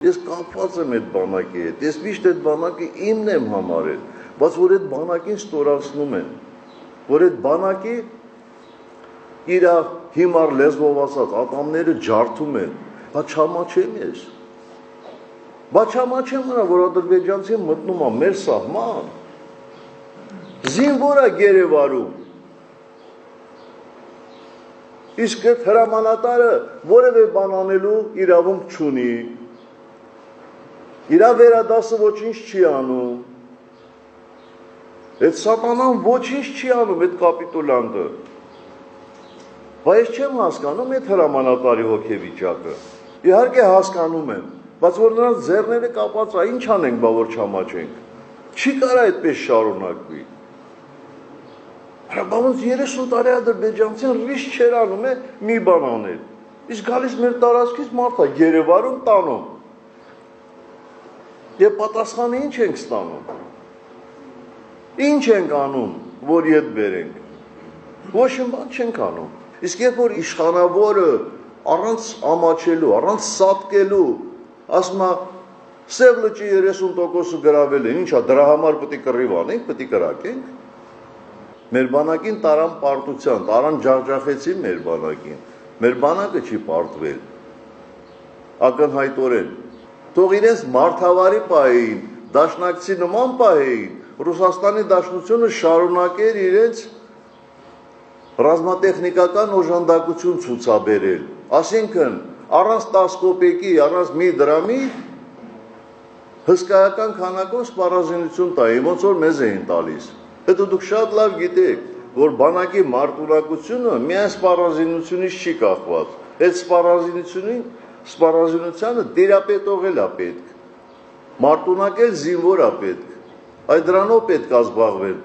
Ես կապված եմ այդ բանակի հետ, ես միշտ այդ բանակը իմն եմ համարել, բայց որ այդ բանակին ստորացնում են, որ այդ բանակի իր հիմար լեզվով ասած ատամները ջարդում են, բայց չամաչեմ ես, բայց չամաչեմ նրա, որ ադրբեջանցին մտնում է մեր սահման, զինվոր է գերեվարում, իսկ այդ հրամանատարը որևէ բան անելու իրավունք չունի, իր վերադասը ոչինչ չի անում, այդ սատանան ոչինչ չի անում, այդ կապիտուլանտը, բայց չեմ հասկանում այդ հրամանատարի հոգեվիճակը, իհարկե հասկանում եմ, բայց որ նրանց ձեռները կապած է, ինչ անենք, բա որ չամաչենք, չի կարա այդպես շարունակվի, բա ոնց 30 տարի ադրբեջանցին ռիսկ չեր անում է մի բան անել, իսկ գալիս մեր տարածքից մարդ է գերեվարում տանում, և պատասխանը ինչ ենք ստանում, ինչ ենք անում, որ ետ բերենք, ոչ իմ բան չենք անում, իսկ երբ որ իշխանավորը առանց ամաչելու, առանց սատկելու, ասում է, սև լճի 30%-ը գրավել են, ինչա դրա համար պետք է կռիվ անենք, պետք է կրակենք, մեր բանակին տարան պարտության, տարան ջախջախեցին մեր բանակին, մեր բանակը չի պարտվել, ակնհայտորեն, թող իրենց մարդավարի պահեին, դաշնակցի նման պահեին, Ռուսաստանի Դաշնությունը շարունակեր իրենց ռազմատեխնիկական օժանդակություն ցուցաբերել, ասինքն առանց 10 կոպեկի, առանց մի դրամի հսկայական քանակով սպառազինություն տային, ոնց որ մեզ էին տալիս։ Հետո դուք շատ լավ գիտեք, որ բանակի մարտունակությունը միայն սպառազինությունից չի կախված, այդ սպառազինությանը տիրապետողել է պետք, մարտունակել զինվոր է պետք, այդ դրանով պետք է զբաղվել,